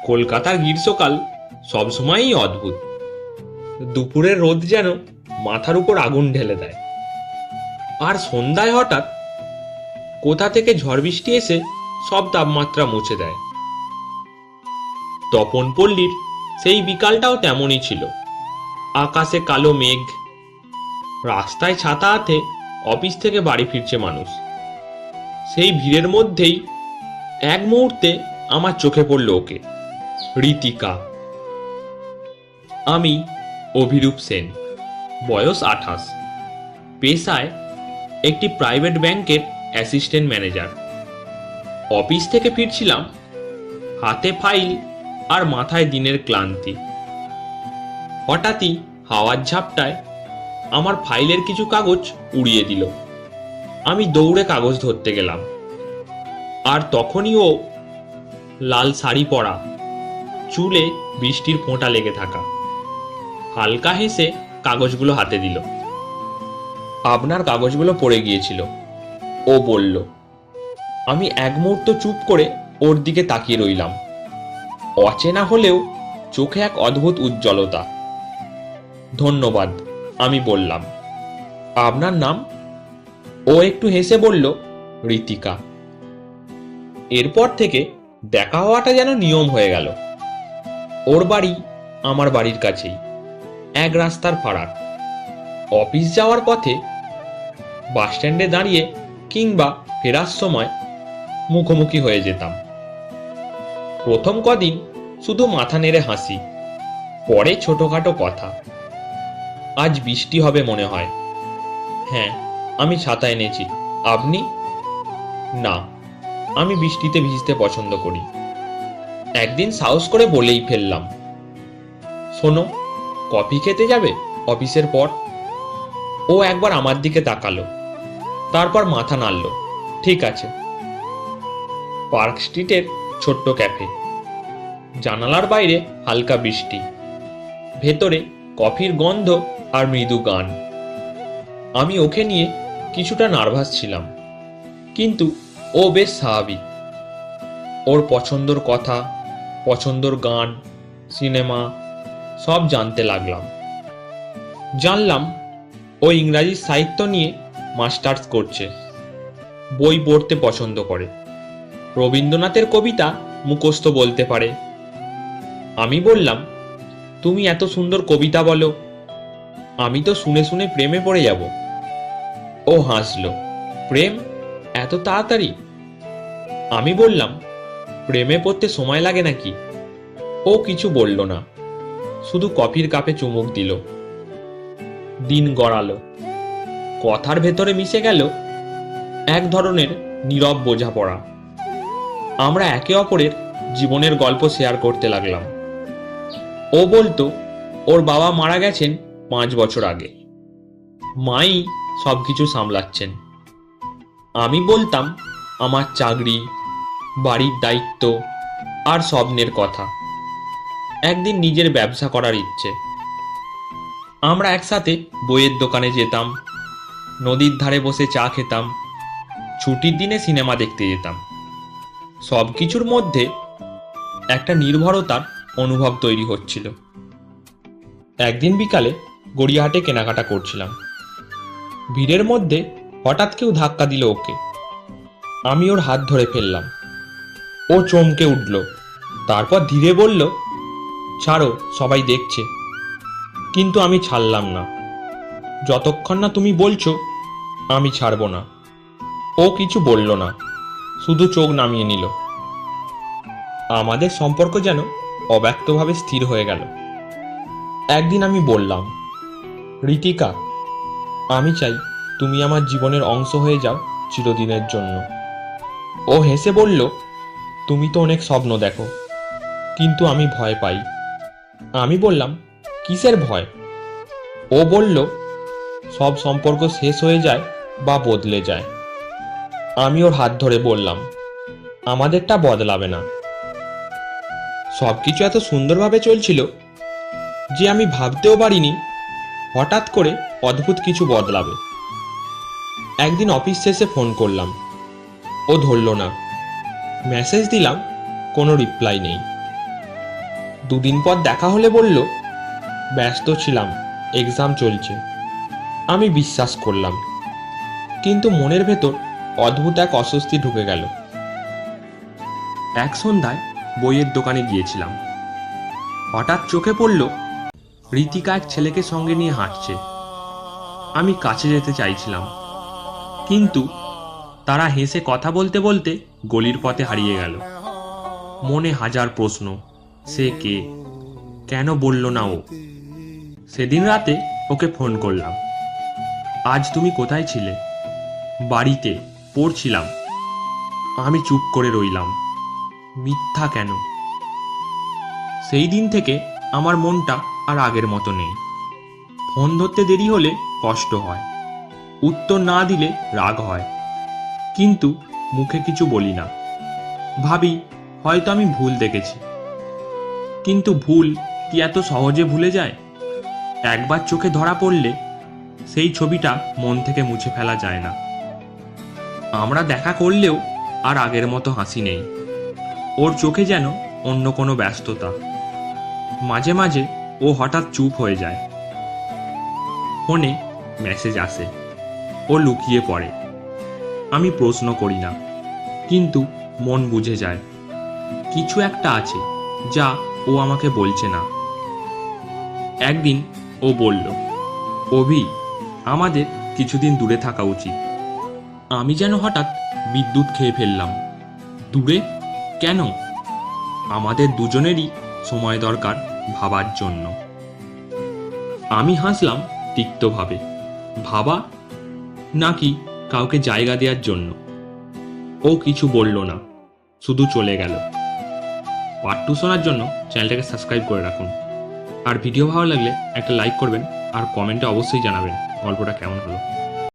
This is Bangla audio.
কলকাতার গ্রীষ্মকাল সবসময়ই অদ্ভুত। দুপুরের রোদ যেন মাথার উপর আগুন ঢেলে দেয়, আর সন্ধ্যায় হঠাৎ কোথা থেকে ঝড় বৃষ্টি এসে সব তাপমাত্রা মুছে দেয়। তপনপল্লীর সেই বিকালটাও তেমনই ছিল। আকাশে কালো মেঘ, রাস্তায় ছাতা হাতে অফিস থেকে বাড়ি ফিরছে মানুষ। সেই ভিড়ের মধ্যেই এক মুহূর্তে আমার চোখে পড়ল ওকে, ঋতিকা। আমি অভিরূপ সেন, বয়স 28, পেশায় একটি প্রাইভেট ব্যাংকের অ্যাসিস্ট্যান্ট ম্যানেজার। অফিস থেকে ফিরছিলাম, হাতে ফাইল আর মাথায় দিনের ক্লান্তি। হঠাৎই হাওয়ার ঝাপটায় আমার ফাইলের কিছু কাগজ উড়িয়ে দিল। আমি দৌড়ে কাগজ ধরতে গেলাম, আর তখনই ও, লাল শাড়ি পরা, চুলে বৃষ্টির ফোঁটা লেগে থাকা, হালকা হেসে কাগজগুলো হাতে দিল। আপনার কাগজগুলো পড়ে গিয়েছিল, ও বলল। আমি এক মুহূর্ত চুপ করে ওর দিকে তাকিয়ে রইলাম। অচেনা হলেও চোখে এক অদ্ভুত উজ্জ্বলতা। ধন্যবাদ, আমি বললাম। আপনার নাম? ও একটু হেসে বলল, ঋতিকা। এরপর থেকে দেখা হওয়াটা যেন নিয়ম হয়ে গেল। ওর বাড়ি আমার বাড়ির কাছেই, এক রাস্তার ফারাক। অফিস যাওয়ার পথে, বাস স্ট্যান্ডে দাঁড়িয়ে কিংবা ফেরার সময় মুখোমুখি হয়ে যেতাম। প্রথম কদিন শুধু মাথা নেড়ে হাসি, পরে ছোটখাটো কথা। আজ বৃষ্টি হবে মনে হয়। হ্যাঁ, আমি ছাতা এনেছি। আপনি? না, আমি বৃষ্টিতে ভিজতে পছন্দ করি। একদিন সাহস করে বলেই ফেললাম, শোনো, কফি খেতে যাবে অফিসের পর? ও একবার আমার দিকে তাকালো, তারপর মাথা নাড়ল। ঠিক আছে। পার্ক স্ট্রিটের ছোট্ট ক্যাফে, জানালার বাইরে হালকা বৃষ্টি, ভেতরে কফির গন্ধ আর মৃদু গান। আমি ওকে নিয়ে কিছুটা নার্ভাস ছিলাম, কিন্তু ও বেশ স্বাভাবিক। ওর পছন্দর কথা, পছন্দর গান, সিনেমা সব জানতে লাগলাম। জানলাম ও ইংরাজি সাহিত্য নিয়ে মাস্টার্স করছে, বই পড়তে পছন্দ করে, রবীন্দ্রনাথের কবিতা মুখস্থ বলতে পারে। আমি বললাম, তুমি এত সুন্দর কবিতা বলো, আমি তো শুনে শুনে প্রেমে পড়ে যাব। ও হাসলো। প্রেম এত তাড়াতাড়ি? আমি বললাম, প্রেমে পড়তে সময় লাগে নাকি? ও কিছু বলল না, শুধু কফির কাপে চুমুক দিল। দিন গড়ালো, কথার ভেতরে মিশে গেল এক ধরনের নীরব বোঝাপড়া। আমরা একে অপরের জীবনের গল্প শেয়ার করতে লাগলাম। ও বলতো ওর বাবা মারা গেছেন 5 বছর আগে, মাই সবকিছু সামলাচ্ছেন। আমি বলতাম আমার চাকরি, বাড়ির দায়িত্ব আর স্বপ্নের কথা, একদিন নিজের ব্যবসা করার ইচ্ছে। আমরা একসাথে বইয়ের দোকানে যেতাম, নদীর ধারে বসে চা খেতাম, ছুটির দিনে সিনেমা দেখতে যেতাম। সব কিছুর মধ্যে একটা নির্ভরতার অনুভব তৈরি হচ্ছিল। একদিন বিকালে গড়িয়াহাটে কেনাকাটা করছিলাম। ভিড়ের মধ্যে হঠাৎ কেউ ধাক্কা দিল ওকে। আমি ওর হাত ধরে ফেললাম। ও চমকে উঠল, তারপর ধীরে বলল, ছাড়ো, সবাই দেখছে। কিন্তু আমি ছাড়লাম না। যতক্ষণ না তুমি বলছো, আমি ছাড়বো না। ও কিছু বলল না, শুধু চোখ নামিয়ে নিল। আমাদের সম্পর্ক যেন অব্যক্তভাবে স্থির হয়ে গেল। একদিন আমি বললাম, ঋতিকা, আমি চাই তুমি আমার জীবনের অংশ হয়ে যাও চিরদিনের জন্য। ও হেসে বলল, তুমি তো অনেক স্বপ্ন দেখো, কিন্তু আমি ভয় পাই। আমি বললাম, কিসের ভয়? ও বলল, সব সম্পর্ক শেষ হয়ে যায় বা বদলে যায়। আমি ওর হাত ধরে বললাম, আমাদেরটা বদলাবে না। সবকিছু এত সুন্দরভাবে চলছিল যে আমি ভাবতেও পারিনি হঠাৎ করে অদ্ভুত কিছু বদলাবে। একদিন অফিস শেষে ফোন করলাম, ও ধরল না। মেসেজ দিলাম, কোনো রিপ্লাই নেই। দুদিন পর দেখা হলে বলল, ব্যস্ত ছিলাম, এক্সাম চলছে। আমি বিশ্বাস করলাম, কিন্তু মনের ভেতর অদ্ভুত এক অস্বস্তি ঢুকে গেল। এক সন্ধ্যায় বইয়ের দোকানে গিয়েছিলাম। হঠাৎ চোখে পড়ল রীতিকা এক ছেলেকে সঙ্গে নিয়ে হাঁটছে। আমি কাছে যেতে চাইছিলাম, কিন্তু তারা হেসে কথা বলতে বলতে গলির পথে হারিয়ে গেল। মনে হাজার প্রশ্ন, সে কে, কেন বলল না ও? সেদিন রাতে ওকে ফোন করলাম, আজ তুমি কোথায় ছিলে? বাড়িতে, পড়ছিলাম। আমি চুপ করে রইলাম। মিথ্যা কেন? সেই দিন থেকে আমার মনটা আর আগের মতো নেই। ফোন ধরতে দেরি হলে কষ্ট হয়, উত্তর না দিলে রাগ হয়, কিন্তু মুখে কিছু বলি না। ভাবি হয়তো আমি ভুল দেখেছি, কিন্তু ভুল কি এত সহজে ভুলে যায়? একবার চোখে ধরা পড়লে সেই ছবিটা মন থেকে মুছে ফেলা যায় না। আমরা দেখা করলেও আর আগের মতো হাসি নেই। ওর চোখে যেন অন্য কোনো ব্যস্ততা। মাঝে মাঝে ও হঠাৎ চুপ হয়ে যায়। ফোনে মেসেজ আসে, ও লুকিয়ে পড়ে। আমি প্রশ্ন করি না, কিন্তু মন বুঝে যায় কিছু একটা আছে যা ও আমাকে বলছে না। একদিন ও বলল, অভি, আমাদের কিছুদিন দূরে থাকা উচিত। আমি যেন হঠাৎ বিদ্যুৎ খেয়ে ফেললাম। দূরে কেন? আমাদের দুজনেরই সময় দরকার ভাবার জন্য। আমি হাসলাম তিক্তভাবে। ভাবা নাকি কাউকে জায়গা দেওয়ার জন্য? ও কিছু বলল না, শুধু চলে গেল। পার্ট 2 শোনার জন্য চ্যানেলটাকে সাবস্ক্রাইব করে রাখুন। আর ভিডিও ভালো লাগলে একটা লাইক করবেন, আর কমেন্টে অবশ্যই জানাবেন গল্পটা কেমন হলো।